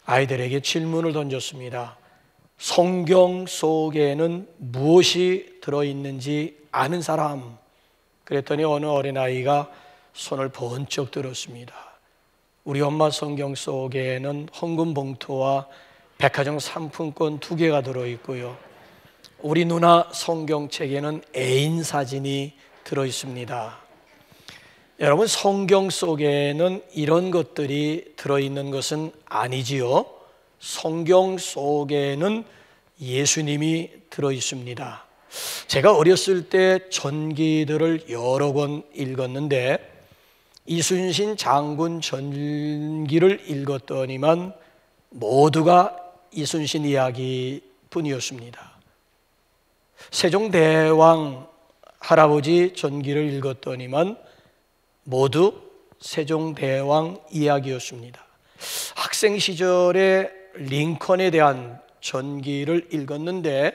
아이들에게 질문을 던졌습니다. 성경 속에는 무엇이 들어있는지 아는 사람? 그랬더니 어느 어린아이가 손을 번쩍 들었습니다. 우리 엄마 성경 속에는 헌금 봉투와 백화점 상품권 2개가 들어있고요, 우리 누나 성경책에는 애인 사진이 들어있습니다. 여러분, 성경 속에는 이런 것들이 들어있는 것은 아니지요. 성경 속에는 예수님이 들어있습니다. 제가 어렸을 때 전기들을 여러 권 읽었는데 이순신 장군 전기를 읽었더니만 모두가 이순신 이야기뿐이었습니다. 세종대왕 할아버지 전기를 읽었더니만 모두 세종대왕 이야기였습니다. 학생 시절에 링컨에 대한 전기를 읽었는데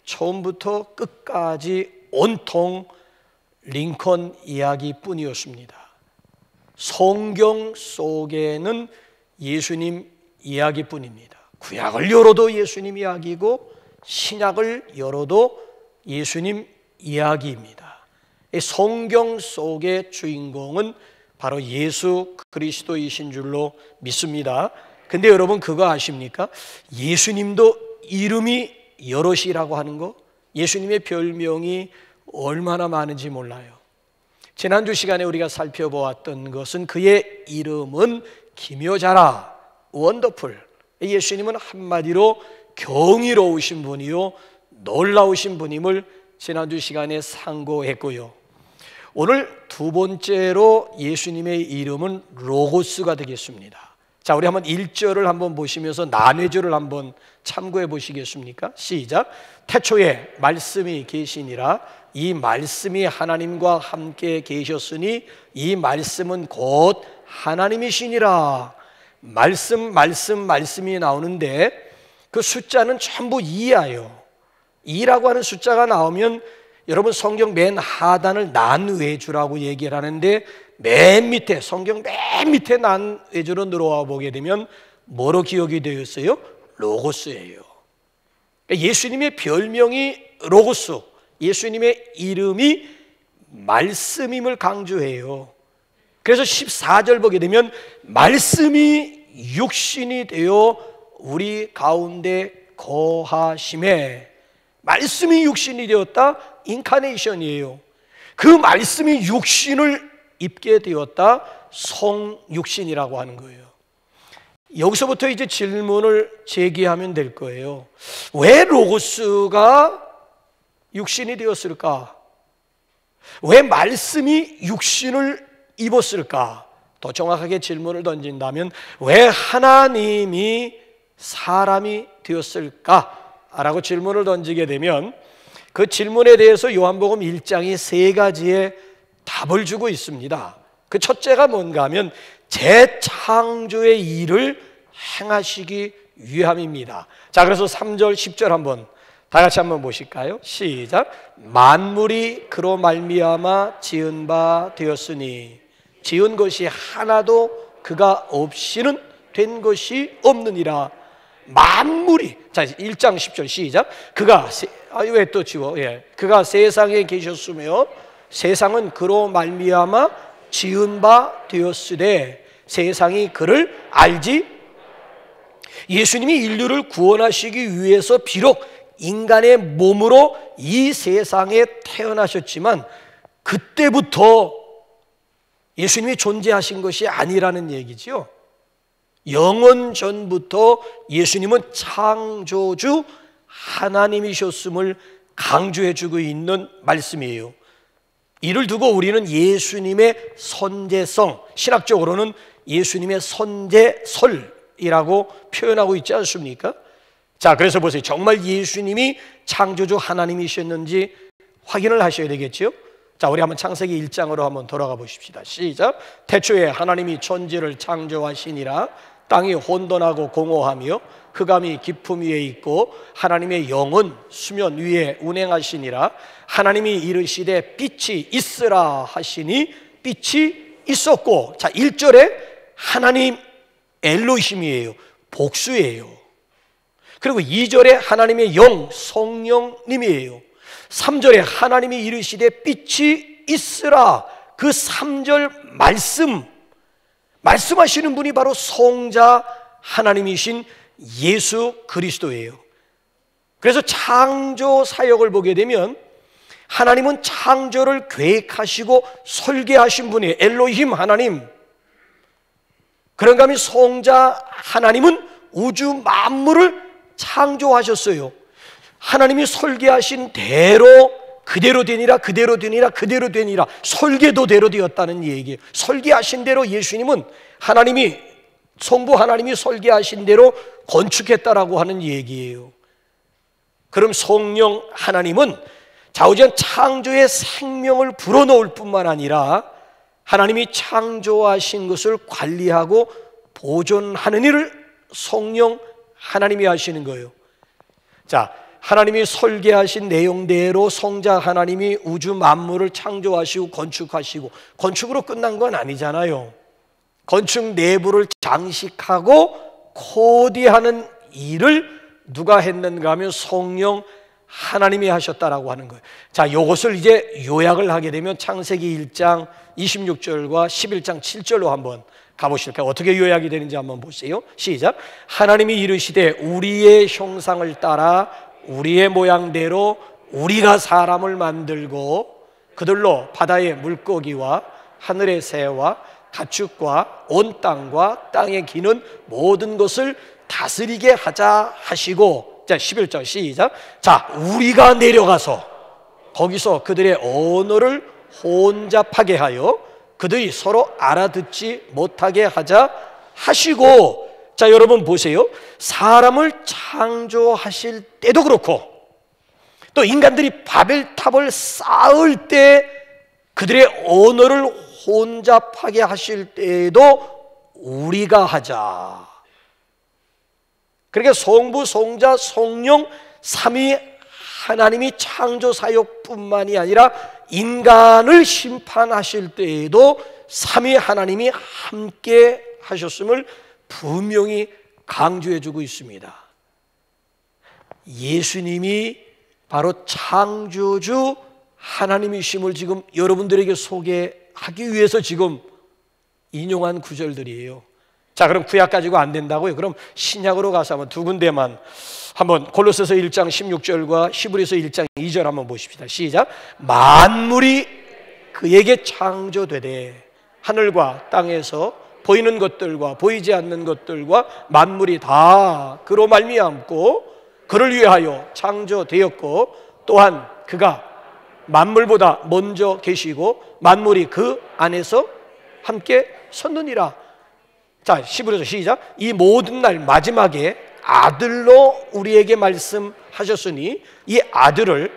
처음부터 끝까지 온통 링컨 이야기뿐이었습니다. 성경 속에는 예수님 이야기뿐입니다. 구약을 열어도 예수님 이야기고 신약을 열어도 예수님 이야기입니다. 성경 속의 주인공은 바로 예수 그리스도이신 줄로 믿습니다. 근데 여러분, 그거 아십니까? 예수님도 이름이 여럿이라고 하는 거, 예수님의 별명이 얼마나 많은지 몰라요. 지난주 시간에 우리가 살펴보았던 것은 그의 이름은 기묘자라, 원더풀. 예수님은 한마디로 경이로우신 분이요 놀라우신 분임을 지난주 시간에 상고했고요, 오늘 두 번째로 예수님의 이름은 로고스가 되겠습니다. 자, 우리 한번 1절을 한번 보시면서 난회절을 한번 참고해 보시겠습니까? 시작. 태초에 말씀이 계시니라. 이 말씀이 하나님과 함께 계셨으니 이 말씀은 곧 하나님이시니라. 말씀이 나오는데 그 숫자는 전부 2예요. 2라고 하는 숫자가 나오면 여러분, 성경 맨 하단을 난외주라고 얘기를 하는데 맨 밑에, 성경 맨 밑에 난외주로 들어와 보게 되면 뭐로 기억이 되어 있어요? 로고스예요. 예수님의 별명이 로고스, 예수님의 이름이 말씀임을 강조해요. 그래서 14절 보게 되면 말씀이 육신이 되어 우리 가운데 거하심에, 말씀이 육신이 되었다, 인카네이션이에요. 그 말씀이 육신을 입게 되었다, 성육신이라고 하는 거예요. 여기서부터 이제 질문을 제기하면 될 거예요. 왜 로고스가 육신이 되었을까? 왜 말씀이 육신을 입었을까? 더 정확하게 질문을 던진다면 왜 하나님이 사람이 되었을까? 라고 질문을 던지게 되면 그 질문에 대해서 요한복음 1장이 3가지의 답을 주고 있습니다. 그 첫째가 뭔가 하면 재창조의 일을 행하시기 위함입니다. 자, 그래서 3절 10절 한번 다 같이 한번 보실까요? 시작. 만물이 그로 말미암아 지은 바 되었으니 지은 것이 하나도 그가 없이는 된 것이 없느니라. 만물이, 자, 1장 10절 시작. 그가 왜 또 지워? 예. 그가 세상에 계셨으며 세상은 그로 말미암아 지은 바 되었으되 세상이 그를 알지. 예수님이 인류를 구원하시기 위해서 비록 인간의 몸으로 이 세상에 태어나셨지만 그때부터 예수님이 존재하신 것이 아니라는 얘기지요. 영원 전부터 예수님은 창조주 하나님이셨음을 강조해주고 있는 말씀이에요. 이를 두고 우리는 예수님의 선제성, 신학적으로는 예수님의 선제설이라고 표현하고 있지 않습니까? 자, 그래서 보세요. 정말 예수님이 창조주 하나님이셨는지 확인을 하셔야 되겠죠. 자, 우리 한번 창세기 1장으로 한번 돌아가 보십시다. 시작. 태초에 하나님이 천지를 창조하시니라. 땅이 혼돈하고 공허하며 흑암이 깊음 위에 있고 하나님의 영은 수면 위에 운행하시니라. 하나님이 이르시되 빛이 있으라 하시니 빛이 있었고. 자, 1절에 하나님 엘로힘이에요. 복수예요. 그리고 2절에 하나님의 영, 성령님이에요. 3절에 하나님이 이르시되 빛이 있으라. 그 3절 말씀하시는 분이 바로 성자 하나님이신 예수 그리스도예요. 그래서 창조 사역을 보게 되면 하나님은 창조를 계획하시고 설계하신 분이에요. 엘로힘 하나님. 그런가 하면 성자 하나님은 우주 만물을 창조하셨어요. 하나님이 설계하신 대로 그대로 되니라, 그대로 되니라, 그대로 되니라. 설계도대로 되었다는 얘기예요. 설계하신 대로 예수님은 하나님이, 성부 하나님이 설계하신 대로 건축했다라고 하는 얘기예요. 그럼 성령 하나님은 좌우전 창조의 생명을 불어넣을 뿐만 아니라 하나님이 창조하신 것을 관리하고 보존하는 일을 성령 하나님이 하시는 거예요. 자, 하나님이 설계하신 내용대로 성자 하나님이 우주 만물을 창조하시고 건축하시고, 건축으로 끝난 건 아니잖아요. 건축 내부를 장식하고 코디하는 일을 누가 했는가 하면 성령 하나님이 하셨다라고 하는 거예요. 자, 이것을 이제 요약을 하게 되면 창세기 1장 26절과 11장 7절로 한번 가보실까요? 어떻게 요약이 되는지 한번 보세요. 시작. 하나님이 이르시되 우리의 형상을 따라 우리의 모양대로 우리가 사람을 만들고 그들로 바다의 물고기와 하늘의 새와 가축과 온 땅과 땅에 기는 모든 것을 다스리게 하자 하시고, 자 11절 시작. 자, 우리가 내려가서 거기서 그들의 언어를 혼잡하게 하여 그들이 서로 알아듣지 못하게 하자 하시고, 자 여러분 보세요. 사람을 창조하실 때도 그렇고 또 인간들이 바벨탑을 쌓을 때 그들의 언어를 혼잡하게 하실 때에도 우리가 하자. 그러니까 성부, 성자, 성령 삼위 하나님이 창조 사역뿐만이 아니라 인간을 심판하실 때에도 삼위 하나님이 함께 하셨음을 분명히 강조해 주고 있습니다. 예수님이 바로 창조주 하나님이심을 지금 여러분들에게 소개하기 위해서 지금 인용한 구절들이에요. 자, 그럼 구약 가지고 안 된다고요? 그럼 신약으로 가서 한번 두 군데만, 한번 골로새서 1장 16절과 히브리서 1장 2절 한번 보십시다. 시작. 만물이 그에게 창조되되 하늘과 땅에서 보이는 것들과 보이지 않는 것들과 만물이 다 그로 말미암고 그를 위하여 창조되었고 또한 그가 만물보다 먼저 계시고 만물이 그 안에서 함께 섰느니라. 자, 11절 시작. 이 모든 날 마지막에 아들로 우리에게 말씀하셨으니 이 아들을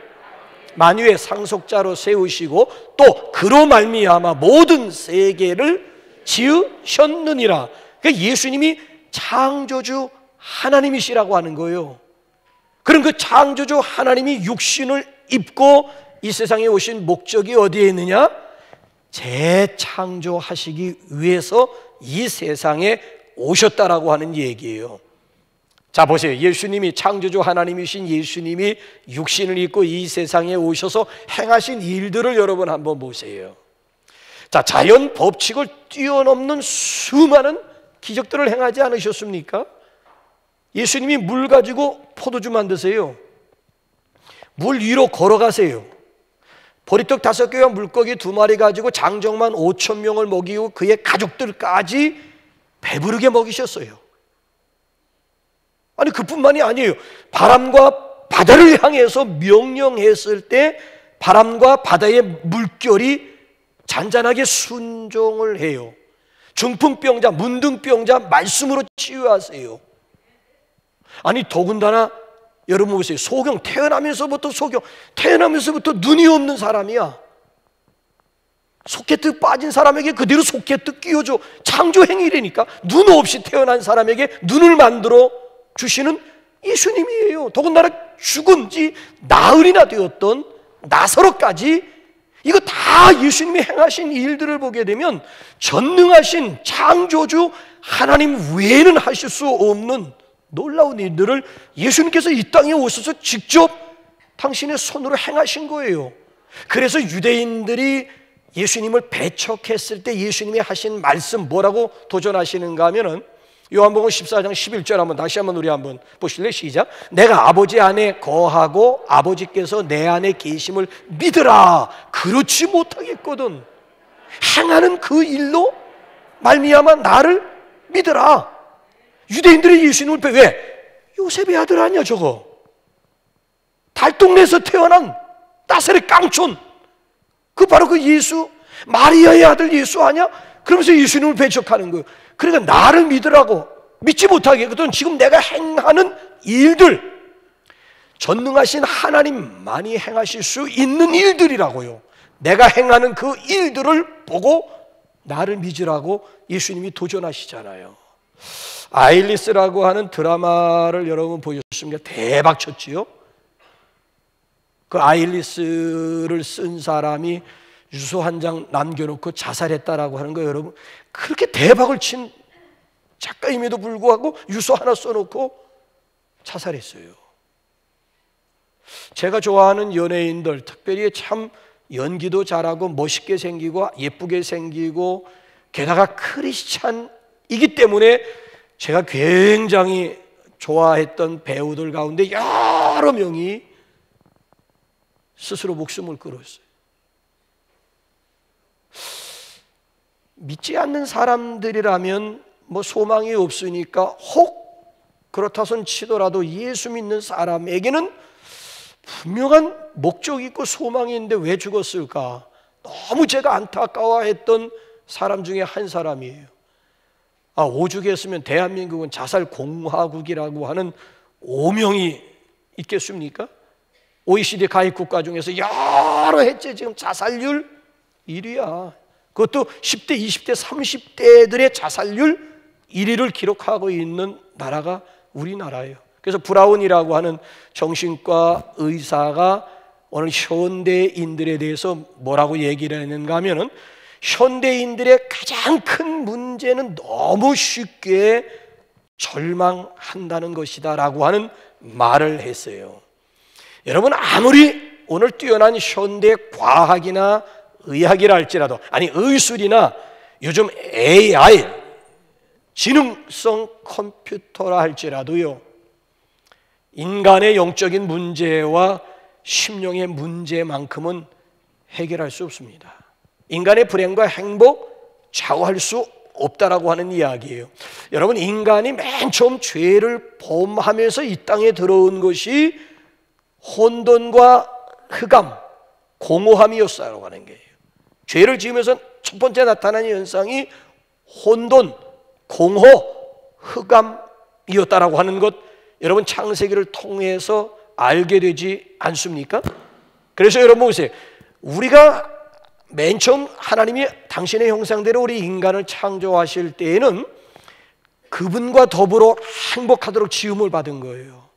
만유의 상속자로 세우시고 또 그로 말미암아 모든 세계를 지으셨느니라. 그러니까 예수님이 창조주 하나님이시라고 하는 거예요. 그럼 그 창조주 하나님이 육신을 입고 이 세상에 오신 목적이 어디에 있느냐? 재창조하시기 위해서 이 세상에 오셨다라고 하는 얘기예요. 자, 보세요. 예수님이, 창조주 하나님이신 예수님이 육신을 입고 이 세상에 오셔서 행하신 일들을 여러분 한번 보세요. 자, 자연 법칙을 뛰어넘는 수많은 기적들을 행하지 않으셨습니까? 예수님이 물 가지고 포도주 만드세요. 물 위로 걸어가세요. 보리떡 5개와 물고기 2마리 가지고 장정만 5,000명을 먹이고 그의 가족들까지 배부르게 먹이셨어요. 아니, 그뿐만이 아니에요. 바람과 바다를 향해서 명령했을 때 바람과 바다의 물결이 잔잔하게 순종을 해요. 중풍병자, 문둥병자 말씀으로 치유하세요. 아니, 더군다나 여러분 보세요. 소경, 태어나면서부터 눈이 없는 사람이야. 속개뜨 빠진 사람에게 그대로 속개뜨 끼워줘. 창조행위라니까. 눈 없이 태어난 사람에게 눈을 만들어 주시는 예수님이에요. 더군다나 죽은 지 나흘이나 되었던 나사로까지 이거 다 예수님이 행하신 일들을 보게 되면 전능하신 창조주 하나님 외에는 하실 수 없는 놀라운 일들을 예수님께서 이 땅에 오셔서 직접 당신의 손으로 행하신 거예요. 그래서 유대인들이 예수님을 배척했을 때 예수님이 하신 말씀 뭐라고 도전하시는가 하면은 요한복음 14장 11절 한번 다시 한번 우리 한번 보실래요? 시작. 내가 아버지 안에 거하고 아버지께서 내 안에 계심을 믿으라. 그렇지 못하겠거든. 행하는 그 일로 말미암아 나를 믿으라. 유대인들이 예수님을 왜? 요셉의 아들 아니야 저거. 달동네에서 태어난 나사렛 깡촌. 그 바로 그 예수, 마리아의 아들 예수 아니야? 그러면서 예수님을 배척하는 거예요. 그러니까 나를 믿으라고. 믿지 못하겠거든. 지금 내가 행하는 일들, 전능하신 하나님만이 행하실 수 있는 일들이라고요. 내가 행하는 그 일들을 보고 나를 믿으라고 예수님이 도전하시잖아요. 아일리스라고 하는 드라마를 여러분 보셨습니까? 대박 쳤지요. 그 아일리스를 쓴 사람이 유서 한 장 남겨놓고 자살했다라고 하는 거 여러분, 그렇게 대박을 친 작가임에도 불구하고 유서 하나 써놓고 자살했어요. 제가 좋아하는 연예인들, 특별히 참 연기도 잘하고 멋있게 생기고 예쁘게 생기고 게다가 크리스찬이기 때문에 제가 굉장히 좋아했던 배우들 가운데 여러 명이 스스로 목숨을 끊었어요. 믿지 않는 사람들이라면 뭐 소망이 없으니까 혹 그렇다손 치더라도 예수 믿는 사람에게는 분명한 목적이 있고 소망이 있는데 왜 죽었을까? 너무 제가 안타까워했던 사람 중에 한 사람이에요. 오죽했으면 대한민국은 자살공화국이라고 하는 오명이 있겠습니까? OECD 가입 국가 중에서 여러 해째 지금 자살률 1위야. 그것도 10대, 20대, 30대들의 자살률 1위를 기록하고 있는 나라가 우리나라예요. 그래서 브라운이라고 하는 정신과 의사가 오늘 현대인들에 대해서 뭐라고 얘기를 했는가 하면은 현대인들의 가장 큰 문제는 너무 쉽게 절망한다는 것이다 라고 하는 말을 했어요. 여러분, 아무리 오늘 뛰어난 현대 과학이나 의학이라 할지라도, 아니 의술이나 요즘 AI 지능성 컴퓨터라 할지라도요, 인간의 영적인 문제와 심령의 문제만큼은 해결할 수 없습니다. 인간의 불행과 행복 좌우할 수 없다라고 하는 이야기예요. 여러분, 인간이 맨 처음 죄를 범하면서 이 땅에 들어온 것이 혼돈과 흑암, 공허함이었다고 하는 거예요. 죄를 지으면서 첫 번째 나타나는 현상이 혼돈, 공허, 흑암이었다라고 하는 것, 여러분 창세기를 통해서 알게 되지 않습니까? 그래서 여러분 보세요. 우리가 맨 처음 하나님이 당신의 형상대로 우리 인간을 창조하실 때에는 그분과 더불어 행복하도록 지음을 받은 거예요.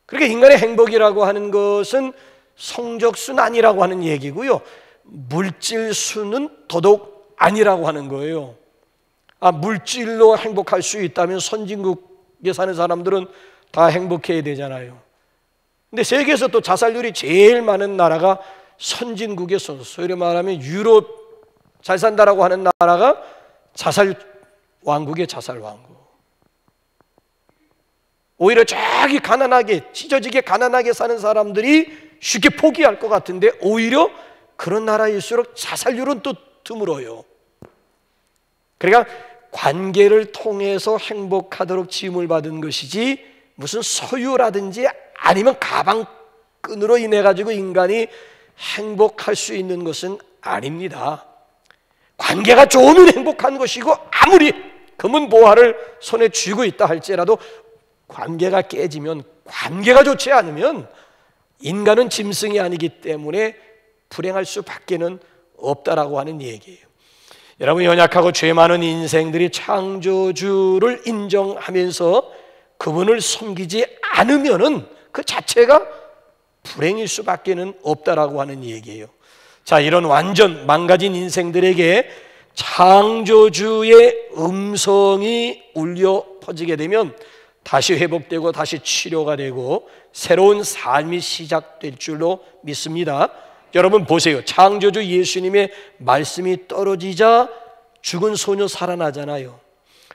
그러니까 인간의 행복이라고 하는 것은 성적순 아니라고 하는 얘기고요, 물질순은 더더욱 아니라고 하는 거예요. 물질로 행복할 수 있다면 선진국에 사는 사람들은 다 행복해야 되잖아요. 근데 세계에서 또 자살률이 제일 많은 나라가 선진국에서, 소위 말하면 유럽 잘 산다라고 하는 나라가 자살 왕국의 자살 왕국. 오히려 저기 가난하게, 찢어지게 가난하게 사는 사람들이 쉽게 포기할 것 같은데 오히려 그런 나라일수록 자살률은 또 드물어요. 그러니까 관계를 통해서 행복하도록 지음을 받은 것이지 무슨 소유라든지 아니면 가방끈으로 인해 가지고 인간이 행복할 수 있는 것은 아닙니다. 관계가 좋으면 행복한 것이고, 아무리 금은보화를 손에 쥐고 있다 할지라도 관계가 깨지면, 관계가 좋지 않으면 인간은 짐승이 아니기 때문에 불행할 수밖에는 없다라고 하는 얘기예요. 여러분, 연약하고 죄 많은 인생들이 창조주를 인정하면서 그분을 섬기지 않으면은 그 자체가 불행일 수밖에는 없다라고 하는 얘기예요. 자, 이런 완전 망가진 인생들에게 창조주의 음성이 울려 퍼지게 되면 다시 회복되고 다시 치료가 되고 새로운 삶이 시작될 줄로 믿습니다. 여러분 보세요. 창조주 예수님의 말씀이 떨어지자 죽은 소녀 살아나잖아요.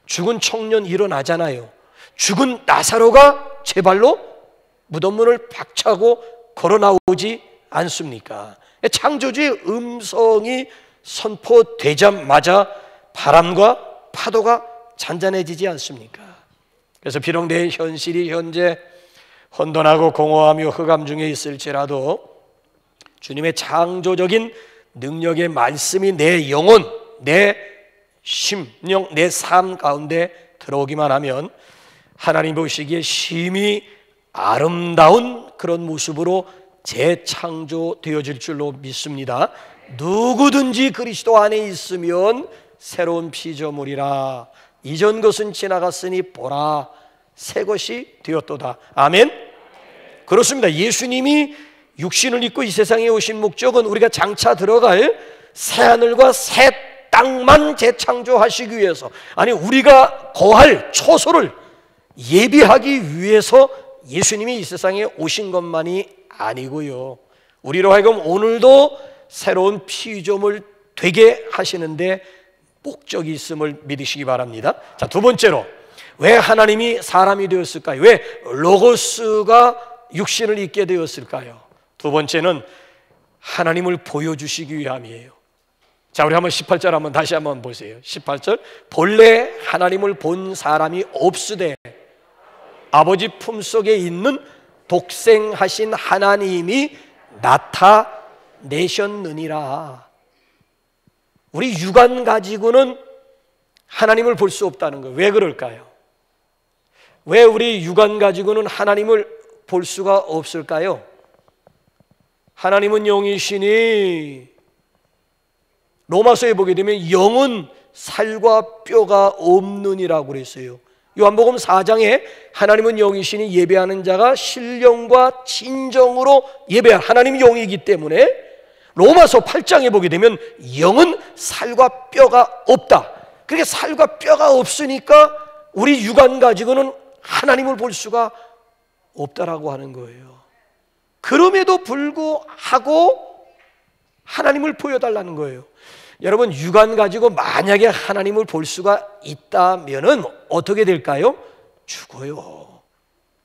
죽은 청년 일어나잖아요. 죽은 나사로가 제 발로 무덤문을 박차고 걸어 나오지 않습니까? 창조주의 음성이 선포되자마자 바람과 파도가 잔잔해지지 않습니까? 그래서 비록 내 현실이 현재 혼돈하고 공허하며 흑암 중에 있을지라도 주님의 창조적인 능력의 말씀이 내 영혼, 내 심령, 내 삶 가운데 들어오기만 하면 하나님 보시기에 심히 아름다운 그런 모습으로 재창조되어질 줄로 믿습니다. 누구든지 그리스도 안에 있으면 새로운 피조물이라. 이전 것은 지나갔으니 보라, 새 것이 되었도다. 아멘? 그렇습니다. 예수님이 육신을 입고 이 세상에 오신 목적은 우리가 장차 들어갈 새하늘과 새 땅만 재창조하시기 위해서, 아니 우리가 거할 초소를 예비하기 위해서 예수님이 이 세상에 오신 것만이 아니고요, 우리로 하여금 오늘도 새로운 피조물 되게 하시는데 목적이 있음을 믿으시기 바랍니다. 자, 두 번째로 왜 하나님이 사람이 되었을까요? 왜 로고스가 육신을 입게 되었을까요? 두 번째는 하나님을 보여주시기 위함이에요. 자, 우리 한번 18절 한번 다시 한번 보세요. 18절, 본래 하나님을 본 사람이 없으되 아버지 품속에 있는 독생하신 하나님이 나타내셨느니라. 우리 육안 가지고는 하나님을 볼 수 없다는 거예요. 왜 그럴까요? 왜 우리 육안 가지고는 하나님을 볼 수가 없을까요? 하나님은 영이시니 로마서에 보게 되면 영은 살과 뼈가 없느니라고 그랬어요. 요한복음 4장에 하나님은 영이시니 예배하는 자가 신령과 진정으로 예배할, 하나님이 영이기 때문에 로마서 8장에 보게 되면 영은 살과 뼈가 없다. 그렇게 살과 뼈가 없으니까 우리 육안 가지고는 하나님을 볼 수가 없다라고 하는 거예요. 그럼에도 불구하고 하나님을 보여달라는 거예요. 여러분, 육안 가지고 만약에 하나님을 볼 수가 있다면은 어떻게 될까요? 죽어요.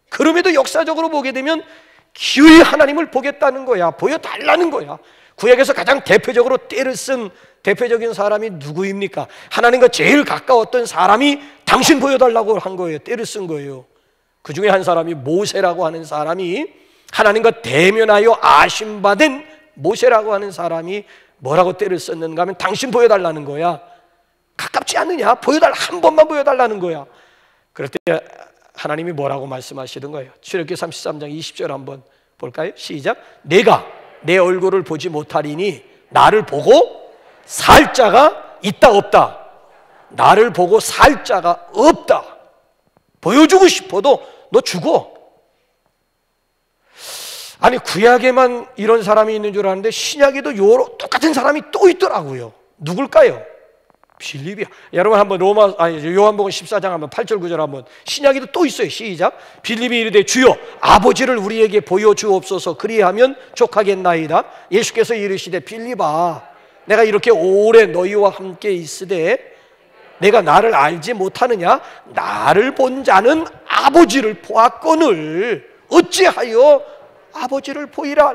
그럼에도 역사적으로 보게 되면 기어이 하나님을 보겠다는 거야. 보여달라는 거야. 구약에서 가장 대표적으로 떼를 쓴 대표적인 사람이 누구입니까? 하나님과 제일 가까웠던 사람이 당신 보여달라고 한 거예요. 떼를 쓴 거예요. 그 중에 한 사람이 모세라고 하는 사람이, 하나님과 대면하여 아심받은 모세라고 하는 사람이 뭐라고 떼를 썼는가 하면 당신 보여달라는 거야. 가깝지 않느냐? 보여달라, 한 번만 보여달라는 거야. 그럴 때 하나님이 뭐라고 말씀하시던 거예요? 출애굽기 33장 20절 한번 볼까요? 시작. 내가 내 얼굴을 보지 못하리니 나를 보고 살 자가 있다 없다? 나를 보고 살 자가 없다. 보여주고 싶어도 너 죽어. 아니, 구약에만 이런 사람이 있는 줄 아는데 신약에도 똑같은 사람이 또 있더라고요. 누굴까요? 빌립이야. 여러분 한번 요한복음 14장 한번 8절 9절 한번, 신약에도 또 있어요. 시작. 빌립이 이르되 주여 아버지를 우리에게 보여주옵소서, 그리하면 족하겠나이다. 예수께서 이르시되 빌립아, 내가 이렇게 오래 너희와 함께 있으되 내가 나를 알지 못하느냐? 나를 본 자는 아버지를 보았거늘 어찌하여 아버지를 보이라.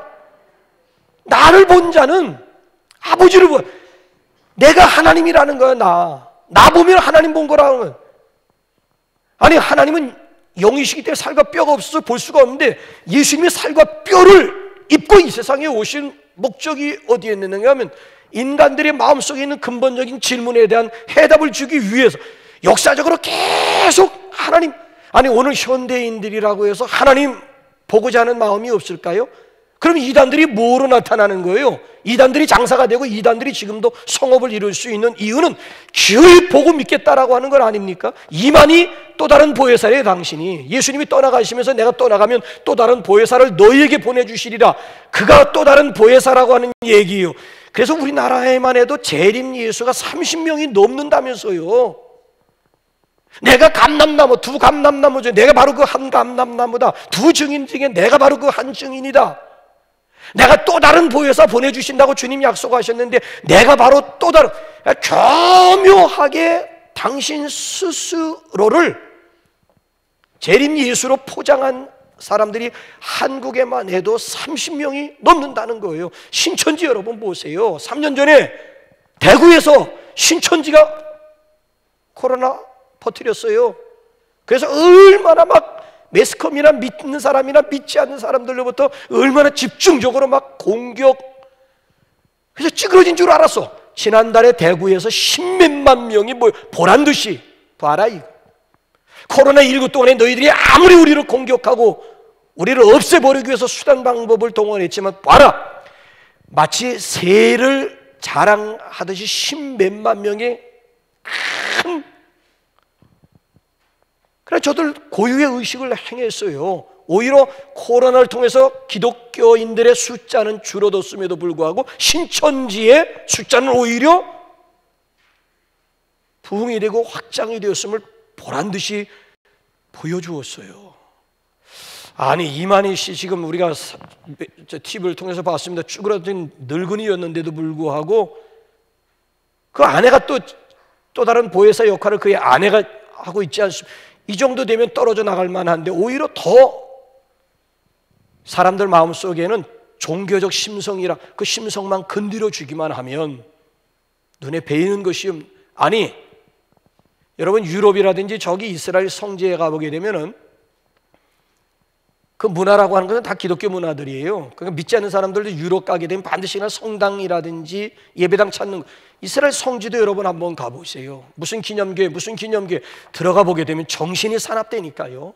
나를 본 자는 아버지를 보아. 내가 하나님이라는 거야. 나 보면 하나님 본 거라는. 아니, 하나님은 영이시기 때문에 살과 뼈가 없어서 볼 수가 없는데 예수님이 살과 뼈를 입고 이 세상에 오신 목적이 어디에 있느냐 하면 인간들의 마음속에 있는 근본적인 질문에 대한 해답을 주기 위해서 역사적으로 계속 오늘 현대인들이라고 해서 하나님 보고자 하는 마음이 없을까요? 그럼 이단들이 뭐로 나타나는 거예요? 이단들이 장사가 되고 이단들이 지금도 성업을 이룰 수 있는 이유는 기어이 보고 믿겠다라고 하는 건 아닙니까? 이만희 또 다른 보혜사래요. 당신이 예수님이 떠나가시면서 내가 떠나가면 또 다른 보혜사를 너희에게 보내주시리라. 그가 또 다른 보혜사라고 하는 얘기예요. 그래서 우리나라에만 해도 재림 예수가 30명이 넘는다면서요. 내가 감람나무, 두 감람나무죠. 내가 바로 그 한 감람나무다. 두 증인 중에 내가 바로 그 한 증인이다. 내가 또 다른 보혜사 보내주신다고 주님 약속하셨는데 내가 바로 또 다른, 교묘하게 당신 스스로를 재림 예수로 포장한 사람들이 한국에만 해도 30명이 넘는다는 거예요. 신천지 여러분 보세요. 3년 전에 대구에서 신천지가 코로나 퍼뜨렸어요. 그래서 얼마나 막 매스컴이나 믿는 사람이나 믿지 않는 사람들로부터 얼마나 집중적으로 막 공격, 그래서 찌그러진 줄 알았어. 지난달에 대구에서 10몇만 명이 보란듯이 봐라 이거. 코로나19 동안에 너희들이 아무리 우리를 공격하고 우리를 없애버리기 위해서 수단 방법을 동원했지만 봐라, 마치 새를 자랑하듯이 10몇만 명의 큰, 그래 저들 고유의 의식을 행했어요. 오히려 코로나를 통해서 기독교인들의 숫자는 줄어들었음에도 불구하고 신천지의 숫자는 오히려 부흥이 되고 확장이 되었음을 보란듯이 보여주었어요. 아니 이만희 씨 지금 우리가 TV를 통해서 봤습니다. 쭈그러진 늙은이였는데도 불구하고 그 아내가 또 다른 보혜사 역할을 그의 아내가 하고 있지 않습니까? 이 정도 되면 떨어져 나갈 만한데 오히려 더 사람들 마음속에는 종교적 심성이라 그 심성만 건드려 주기만 하면 눈에 베이는 것이, 아니 여러분 유럽이라든지 저기 이스라엘 성지에 가보게 되면은 그 문화라고 하는 것은 다 기독교 문화들이에요. 그러니까 믿지 않는 사람들도 유럽 가게 되면 반드시 성당이라든지 예배당 찾는 거. 이스라엘 성지도 여러분 한번 가보세요. 무슨 기념교회 들어가 보게 되면 정신이 사납다니까요.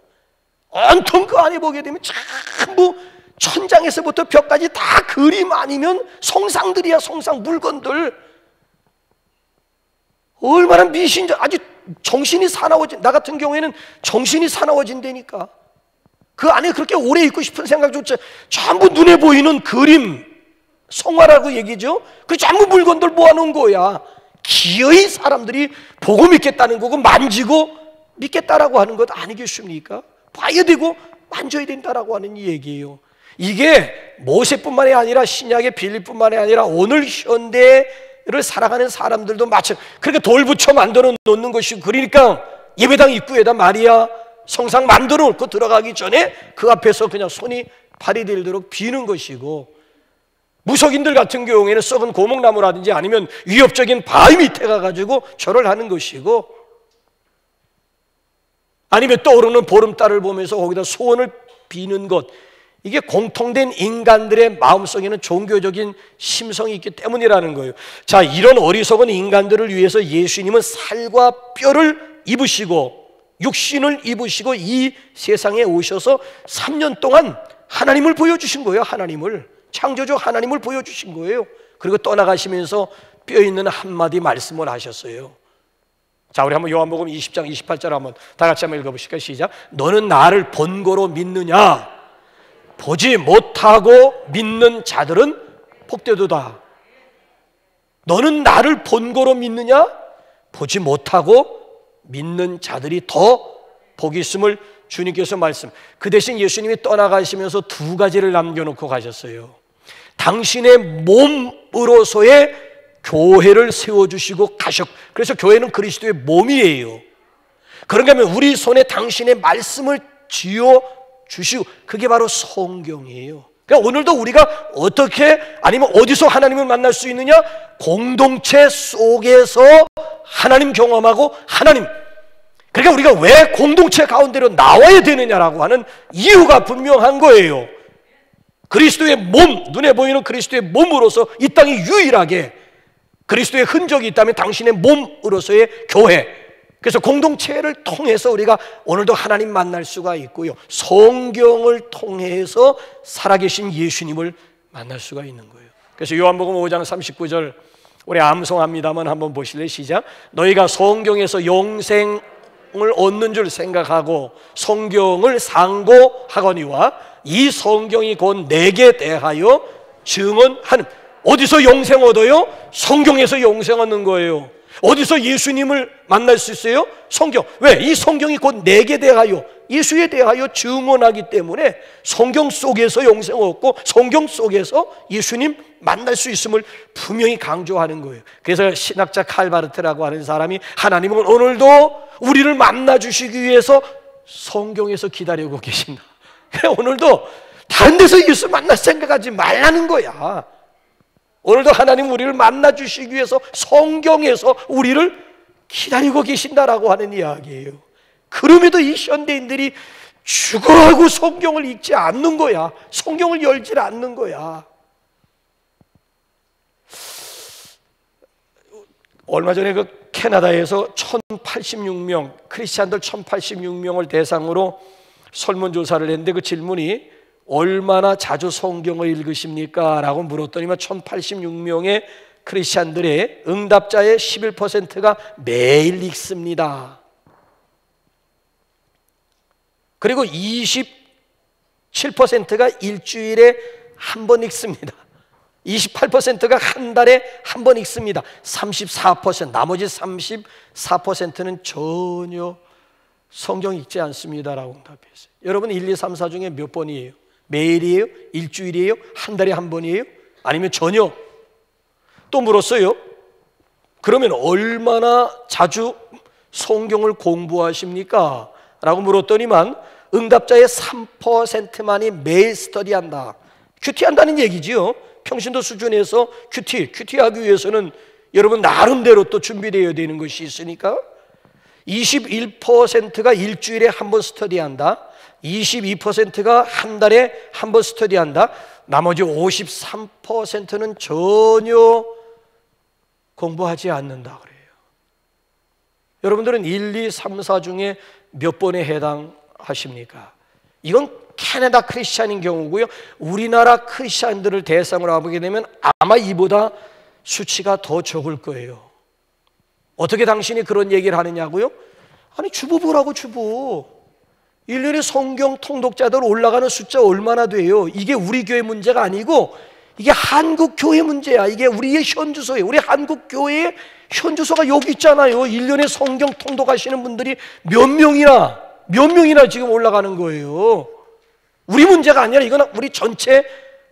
온통 그 안에 보게 되면 전부 천장에서부터 벽까지 다 그림 아니면 성상들이야. 성상 물건들. 얼마나 미신적, 아주 정신이 사나워진, 나 같은 경우에는 정신이 사나워진다니까. 그 안에 그렇게 오래 있고 싶은 생각조차 전부 눈에 보이는 그림, 성화라고 얘기죠. 그 전부 물건들 모아놓은 거야. 기어이 사람들이 보고 믿겠다는 거고 만지고 믿겠다라고 하는 것 아니겠습니까? 봐야 되고 만져야 된다라고 하는 얘기예요. 이게 모세뿐만이 아니라 신약의 빌립뿐만이 아니라 오늘 현대를 살아가는 사람들도 그러니까 돌 붙여 만들어 놓는 것이고, 그러니까 예배당 입구에다 마리아 성상 만들어 놓고 들어가기 전에 그 앞에서 그냥 손이 발이 들도록 비는 것이고, 무속인들 같은 경우에는 썩은 고목나무라든지 아니면 위협적인 바위 밑에 가가지고 절을 하는 것이고, 아니면 떠오르는 보름달을 보면서 거기다 소원을 비는 것, 이게 공통된 인간들의 마음속에는 종교적인 심성이 있기 때문이라는 거예요. 자, 이런 어리석은 인간들을 위해서 예수님은 살과 뼈를 입으시고 육신을 입으시고 이 세상에 오셔서 3년 동안 하나님을 보여주신 거예요. 하나님을, 창조주 하나님을 보여주신 거예요. 그리고 떠나가시면서 뼈 있는 한마디 말씀을 하셨어요. 자, 우리 한번 요한복음 20장 28절 한번 다 같이 한번 읽어보실까요? 시작. 너는 나를 본고로 믿느냐? 보지 못하고 믿는 자들은 복되도다. 너는 나를 본고로 믿느냐? 보지 못하고 믿는 자들이 더 복이 있음을 주님께서 말씀. 그 대신 예수님이 떠나가시면서 두 가지를 남겨놓고 가셨어요. 당신의 몸으로서의 교회를 세워주시고 가셨고, 그래서 교회는 그리스도의 몸이에요. 그런가 하면 우리 손에 당신의 말씀을 쥐어주시고, 그게 바로 성경이에요. 그러니까 오늘도 우리가 어떻게, 아니면 어디서 하나님을 만날 수 있느냐? 공동체 속에서 하나님 경험하고 하나님, 그러니까 우리가 왜 공동체 가운데로 나와야 되느냐라고 하는 이유가 분명한 거예요. 그리스도의 몸, 눈에 보이는 그리스도의 몸으로서 이 땅이 유일하게 그리스도의 흔적이 있다면 당신의 몸으로서의 교회, 그래서 공동체를 통해서 우리가 오늘도 하나님 만날 수가 있고요, 성경을 통해서 살아계신 예수님을 만날 수가 있는 거예요. 그래서 요한복음 5장 39절 우리 암송합니다만 한번 보실래요? 시작. 너희가 성경에서 영생을 얻는 줄 생각하고 성경을 상고하거니와 이 성경이 곧 내게 대하여 증언하는. 어디서 영생 얻어요? 성경에서 영생 얻는 거예요. 어디서 예수님을 만날 수 있어요? 성경. 왜? 이 성경이 곧 내게 대하여, 예수에 대하여 증언하기 때문에 성경 속에서 영생 얻고 성경 속에서 예수님 만날 수 있음을 분명히 강조하는 거예요. 그래서 신학자 칼바르트라고 하는 사람이 하나님은 오늘도 우리를 만나 주시기 위해서 성경에서 기다리고 계신다. 오늘도 다른 데서 예수 만날 생각하지 말라는 거야. 오늘도 하나님 우리를 만나 주시기 위해서 성경에서 우리를 기다리고 계신다라고 하는 이야기예요. 그럼에도 이 현대인들이 죽어라고 성경을 읽지 않는 거야. 성경을 열지 않는 거야. 얼마 전에 그 캐나다에서 1086명, 크리스찬들 1086명을 대상으로 설문조사를 했는데 그 질문이 얼마나 자주 성경을 읽으십니까? 라고 물었더니만 1086명의 크리스찬들의 응답자의 11%가 매일 읽습니다. 그리고 27%가 일주일에 한 번 읽습니다. 28%가 한 달에 한 번 읽습니다. 34%, 나머지 34%는 전혀 성경 읽지 않습니다라고 응답했어요. 여러분 1, 2, 3, 4 중에 몇 번이에요? 매일이에요? 일주일이에요? 한 달에 한 번이에요? 아니면 전혀? 또 물었어요. 그러면 얼마나 자주 성경을 공부하십니까? 라고 물었더니만 응답자의 3%만이 매일 스터디한다. 큐티한다는 얘기지요. 평신도 수준에서 큐티하기 위해서는 여러분 나름대로 또 준비되어야 되는 것이 있으니까 21%가 일주일에 한 번 스터디한다. 22%가 한 달에 한 번 스터디한다. 나머지 53%는 전혀 공부하지 않는다 그래요. 여러분들은 1, 2, 3, 4 중에 몇 번에 해당하십니까? 이건 캐나다 크리스찬인 경우고요. 우리나라 크리스찬들을 대상으로 해보게 되면 아마 이보다 수치가 더 적을 거예요. 어떻게 당신이 그런 얘기를 하느냐고요? 아니 주보 보라고 주보. 1년에 성경 통독자들 올라가는 숫자 얼마나 돼요? 이게 우리 교회 문제가 아니고 이게 한국 교회 문제야. 이게 우리의 현주소예요. 우리 한국 교회의 현주소가 여기 있잖아요. 1년에 성경 통독하시는 분들이 몇 명이나 지금 올라가는 거예요. 우리 문제가 아니라 이건 우리 전체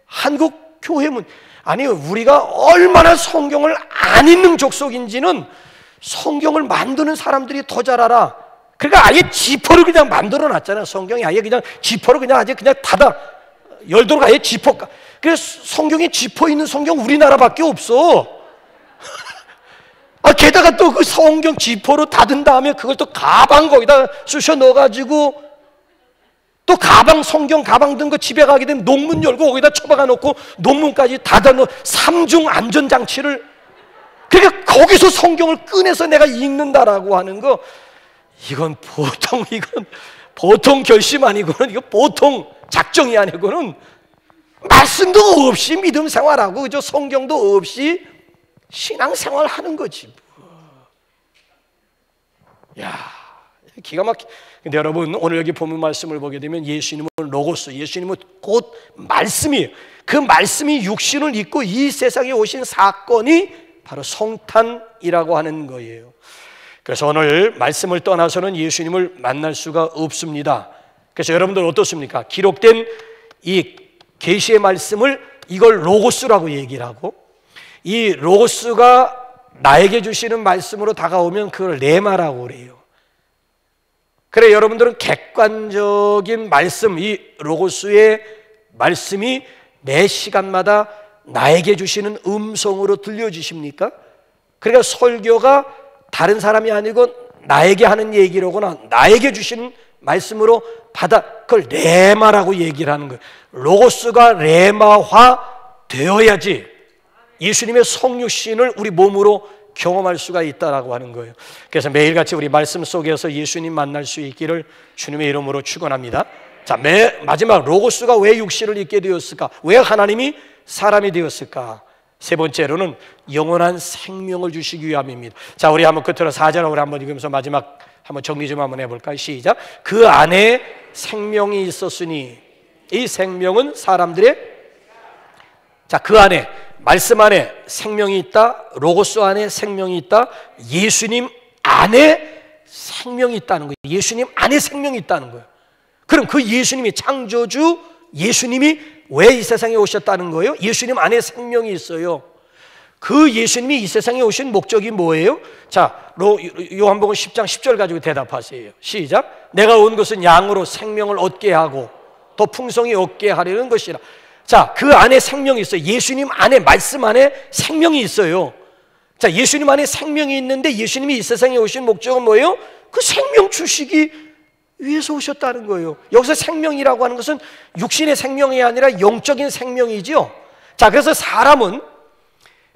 한국 교회 문제. 아니 우리가 얼마나 성경을 안 읽는 족속인지는 성경을 만드는 사람들이 더 잘 알아. 그러니까 아예 지퍼를 그냥 만들어 놨잖아요. 성경이 아예 그냥 지퍼를 그냥 닫아 열도록 아예 지퍼. 그래서 성경에 지퍼 있는 성경 우리나라밖에 없어. 게다가 또 그 성경 지퍼로 닫은 다음에 그걸 또 가방 거기다 쑤셔 넣어가지고 또 성경 가방 든 거 집에 가게 되면 농문 열고 거기다 처박아 놓고 농문까지 닫아 놓은 3중 안전장치를. 그러니까 거기서 성경을 꺼내서 내가 읽는다라고 하는 거, 이건 보통 결심 아니고는, 이거 보통 작정이 아니고는 말씀도 없이 믿음 생활하고 그죠? 성경도 없이 신앙 생활하는 거지. 야, 기가 막히. 근데 여러분 오늘 여기 본문 말씀을 보게 되면 예수님은 로고스, 예수님은 곧 말씀이에요. 그 말씀이 육신을 입고 이 세상에 오신 사건이 바로 성탄이라고 하는 거예요. 그래서 오늘 말씀을 떠나서는 예수님을 만날 수가 없습니다. 그래서 여러분들 어떻습니까? 기록된 이 계시의 말씀을 이걸 로고스라고 얘기를 하고, 이 로고스가 나에게 주시는 말씀으로 다가오면 그걸 레마라고 그래요. 그래 여러분들은 객관적인 말씀, 이 로고스의 말씀이 매 시간마다 나에게 주시는 음성으로 들려주십니까? 그러니까 설교가 다른 사람이 아니고 나에게 하는 얘기로거나 나에게 주시는 말씀으로 받아, 그걸 레마라고 얘기를 하는 거예요. 로고스가 레마화 되어야지 예수님의 성육신을 우리 몸으로 경험할 수가 있다라고 하는 거예요. 그래서 매일같이 우리 말씀 속에서 예수님 만날 수 있기를 주님의 이름으로 축원합니다. 자, 마지막 로고스가 왜 육신을 입게 되었을까? 왜 하나님이 사람이 되었을까? 세 번째로는 영원한 생명을 주시기 위함입니다. 자, 우리 한번 끝으로 4절 우리 한번 읽으면서 마지막 한번 정리 좀 한번 해볼까요? 시작. 그 안에 생명이 있었으니 이 생명은 사람들의, 자, 그 안에, 말씀 안에 생명이 있다. 로고스 안에 생명이 있다. 예수님 안에 생명이 있다는 거예요. 예수님 안에 생명이 있다는 거예요. 그럼 그 예수님이, 창조주 예수님이 왜 이 세상에 오셨다는 거예요? 예수님 안에 생명이 있어요. 그 예수님이 이 세상에 오신 목적이 뭐예요? 자, 요한복음 10장 10절 가지고 대답하세요. 시작. 내가 온 것은 양으로 생명을 얻게 하고 더 풍성히 얻게 하려는 것이라. 자, 그 안에 생명이 있어요. 예수님 안에, 말씀 안에 생명이 있어요. 자, 예수님 안에 생명이 있는데 예수님이 이 세상에 오신 목적은 뭐예요? 그 생명 주시기 위해서 오셨다는 거예요. 여기서 생명이라고 하는 것은 육신의 생명이 아니라 영적인 생명이지요. 자, 그래서 사람은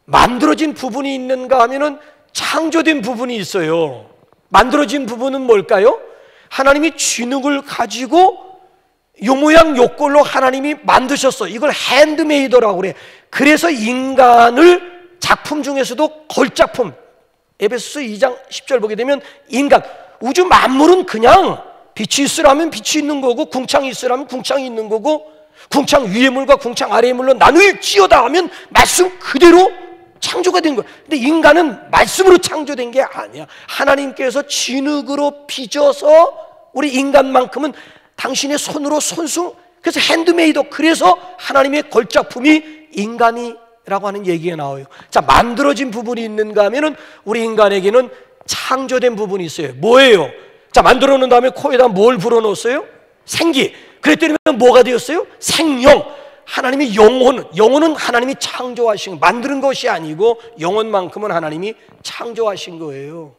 만들어진 부분이 있는가 하면은 창조된 부분이 있어요. 만들어진 부분은 뭘까요? 하나님이 진흙을 가지고 요 모양 요 꼴로 하나님이 만드셨어. 이걸 핸드메이더라고 그래. 그래서 인간을 작품 중에서도 걸작품, 에베소서 2장 10절 보게 되면 인간, 우주 만물은 그냥 빛이 있으라면 빛이 있는 거고 궁창이 있으라면 궁창이 있는 거고 궁창 위의 물과 궁창 아래의 물로 나누지어다 하면 말씀 그대로 창조가 된 거야. 근데 인간은 말씀으로 창조된 게 아니야. 하나님께서 진흙으로 빚어서 우리 인간만큼은 당신의 손으로 손수, 그래서 핸드메이드, 그래서 하나님의 걸작품이 인간이라고 하는 얘기가 나와요. 자, 만들어진 부분이 있는가 하면은 우리 인간에게는 창조된 부분이 있어요. 뭐예요? 자, 만들어 놓은 다음에 코에다 뭘 불어넣었어요? 생기. 그랬더니 뭐가 되었어요? 생명. 하나님이 영혼은 하나님이 창조하신, 만드는 것이 아니고 영혼만큼은 하나님이 창조하신 거예요.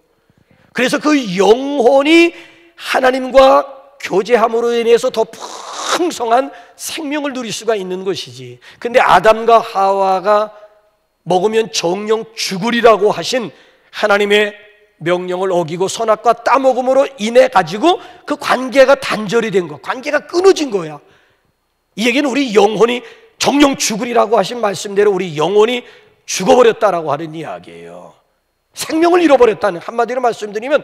그래서 그 영혼이 하나님과 교제함으로 인해서 더 풍성한 생명을 누릴 수가 있는 것이지. 근데 아담과 하와가 먹으면 정령 죽으리라고 하신 하나님의 명령을 어기고 선악과 따먹음으로 인해 가지고 그 관계가 단절이 된 거, 관계가 끊어진 거야. 이 얘기는 우리 영혼이 정령 죽으리라고 하신 말씀대로 우리 영혼이 죽어버렸다라고 하는 이야기예요. 생명을 잃어버렸다는, 한마디로 말씀드리면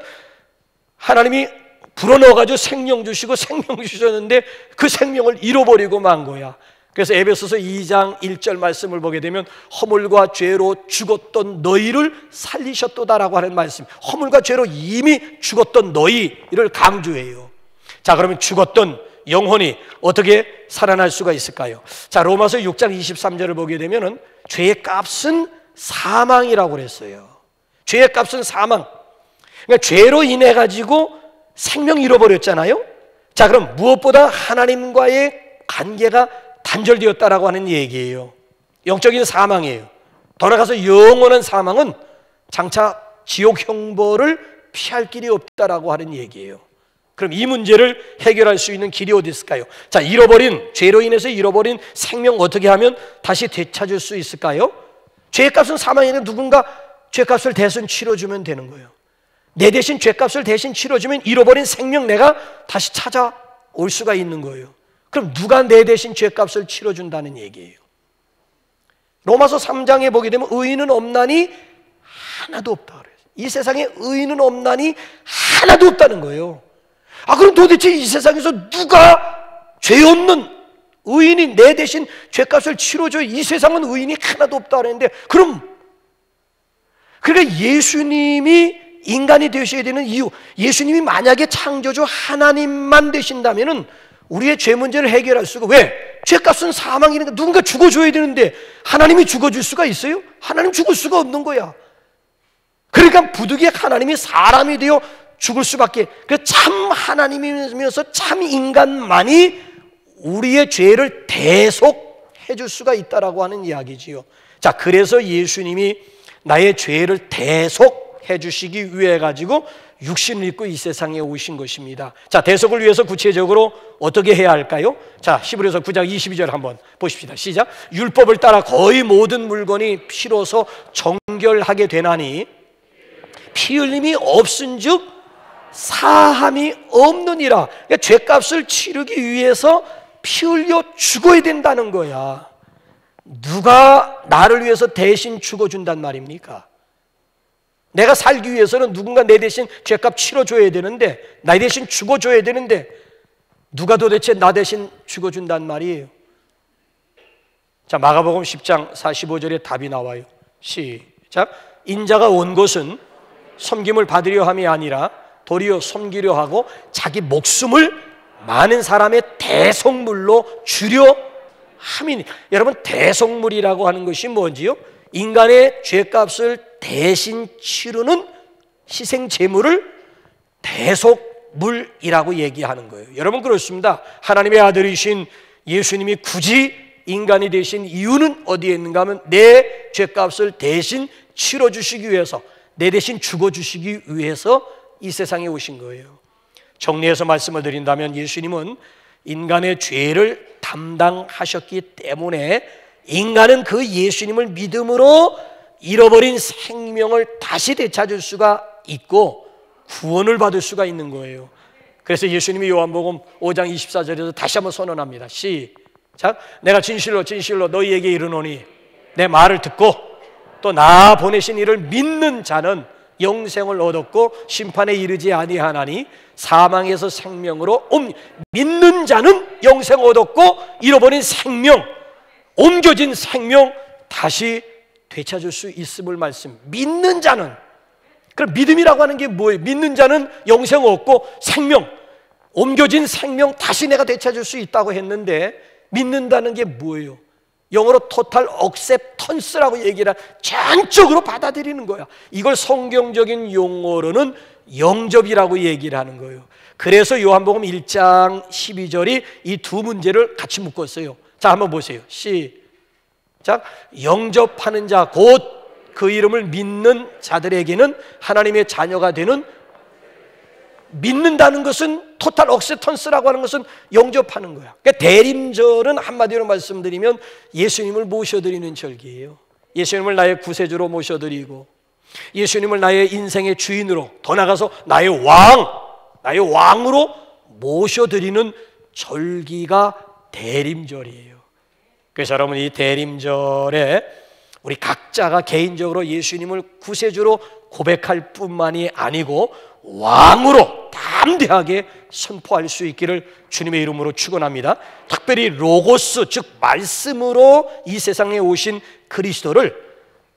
하나님이 불어넣어가지고 생명 주시고 생명 주셨는데 그 생명을 잃어버리고 만 거야. 그래서 에베소서 2장 1절 말씀을 보게 되면 허물과 죄로 죽었던 너희를 살리셨도다라고 하는 말씀, 허물과 죄로 이미 죽었던 너희를 강조해요. 자, 그러면 죽었던 영혼이 어떻게 살아날 수가 있을까요? 자, 로마서 6장 23절을 보게 되면은 죄의 값은 사망이라고 그랬어요. 죄의 값은 사망. 그러니까 죄로 인해 가지고 생명 잃어버렸잖아요. 자, 그럼 무엇보다 하나님과의 관계가 단절되었다라고 하는 얘기예요. 영적인 사망이에요. 돌아가서 영원한 사망은 장차 지옥 형벌을 피할 길이 없다라고 하는 얘기예요. 그럼 이 문제를 해결할 수 있는 길이 어디 있을까요? 자, 죄로 인해서 잃어버린 생명 어떻게 하면 다시 되찾을 수 있을까요? 죄값은 사망이니까 누군가 죄값을 대신 치러주면 되는 거예요. 내 대신 죄값을 대신 치러주면 잃어버린 생명 내가 다시 찾아올 수가 있는 거예요. 그럼 누가 내 대신 죄값을 치러준다는 얘기예요? 로마서 3장에 보게 되면 의인은 없나니 하나도 없다 그래요. 이 세상에 의인은 없나니 하나도 없다는 거예요. 아, 그럼 도대체 이 세상에서 누가 죄 없는 의인이 내 대신 죄값을 치러줘요? 이 세상은 의인이 하나도 없다 그랬는데, 그럼 그러니까 예수님이 인간이 되셔야 되는 이유, 예수님이 만약에 창조주 하나님만 되신다면은 우리의 죄 문제를 해결할 수가, 왜? 죄값은 사망이니까 누군가 죽어줘야 되는데 하나님이 죽어줄 수가 있어요? 하나님 죽을 수가 없는 거야. 그러니까 부득이 하나님이 사람이 되어 죽을 수밖에. 그래서 참 하나님이면서 참 인간만이 우리의 죄를 대속해 줄 수가 있다라고 하는 이야기지요. 자, 그래서 예수님이 나의 죄를 대속해 주시기 위해 가지고 육신을 입고 이 세상에 오신 것입니다. 자, 대속을 위해서 구체적으로 어떻게 해야 할까요? 자, 히브리서 9장 22절 한번 보십시다. 시작. 율법을 따라 거의 모든 물건이 피로서 정결하게 되나니, 피 흘림이 없은즉 사함이 없느니라. 그러니까 죄값을 치르기 위해서 피 흘려 죽어야 된다는 거야. 누가 나를 위해서 대신 죽어준단 말입니까? 내가 살기 위해서는 누군가 내 대신 죄값 치러줘야 되는데, 나 대신 죽어줘야 되는데, 누가 도대체 나 대신 죽어준단 말이에요? 자, 마가복음 10장 45절에 답이 나와요. 시작. 인자가 온 것은 섬김을 받으려 함이 아니라 도리어 섬기려 하고 자기 목숨을 많은 사람의 대속물로 주려 함이니. 여러분, 대속물이라고 하는 것이 뭔지요? 인간의 죄값을 대신 치르는 희생 제물을 대속물이라고 얘기하는 거예요. 여러분, 그렇습니다. 하나님의 아들이신 예수님이 굳이 인간이 되신 이유는 어디에 있는가 하면 내 죄값을 대신 치러주시기 위해서, 내 대신 죽어주시기 위해서 이 세상에 오신 거예요. 정리해서 말씀을 드린다면 예수님은 인간의 죄를 담당하셨기 때문에 인간은 그 예수님을 믿음으로 잃어버린 생명을 다시 되찾을 수가 있고 구원을 받을 수가 있는 거예요. 그래서 예수님이 요한복음 5장 24절에서 다시 한번 선언합니다. 시작. 내가 진실로 진실로 너희에게 이르노니 내 말을 듣고 또 나 보내신 이를 믿는 자는 영생을 얻었고 심판에 이르지 아니하나니 사망에서 생명으로 믿는 자는 영생 얻었고 잃어버린 생명, 옮겨진 생명 다시 되찾을 수 있음을 말씀. 믿는 자는, 그럼 믿음이라고 하는 게 뭐예요? 믿는 자는 영생 얻고 생명, 옮겨진 생명 다시 내가 되찾을 수 있다고 했는데, 믿는다는 게 뭐예요? 영어로 total acceptance라고 얘기를 전적으로 받아들이는 거야. 이걸 성경적인 용어로는 영접이라고 얘기를 하는 거예요. 그래서 요한복음 1장 12절이 이 두 문제를 같이 묶었어요. 자, 한번 보세요. 시작. 영접하는 자, 곧 그 이름을 믿는 자들에게는 하나님의 자녀가 되는, 믿는다는 것은 토탈 억세턴스라고 하는 것은 영접하는 거야. 그러니까 대림절은 한마디로 말씀드리면 예수님을 모셔드리는 절기예요. 예수님을 나의 구세주로 모셔드리고 예수님을 나의 인생의 주인으로, 더 나아가서 나의 왕으로 모셔드리는 절기가 대림절이에요. 그래서 여러분, 이 대림절에 우리 각자가 개인적으로 예수님을 구세주로 고백할 뿐만이 아니고 왕으로 담대하게 선포할 수 있기를 주님의 이름으로 축원합니다. 특별히 로고스, 즉 말씀으로 이 세상에 오신 그리스도를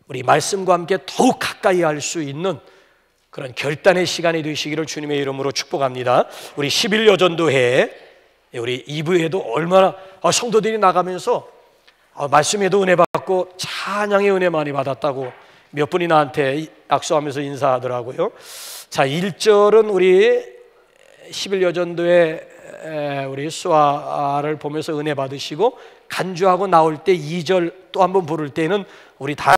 우리 말씀과 함께 더욱 가까이 할 수 있는 그런 결단의 시간이 되시기를 주님의 이름으로 축복합니다. 우리 11여 전도회, 우리 2부에도 얼마나 성도들이 나가면서 말씀에도 은혜 받고 찬양의 은혜 많이 받았다고 몇 분이 나한테 악수하면서 인사하더라고요. 자, 1절은 우리 11여 전도회 우리 수아를 보면서 은혜 받으시고, 간주하고 나올 때 2절 또 한번 부를 때는 우리 다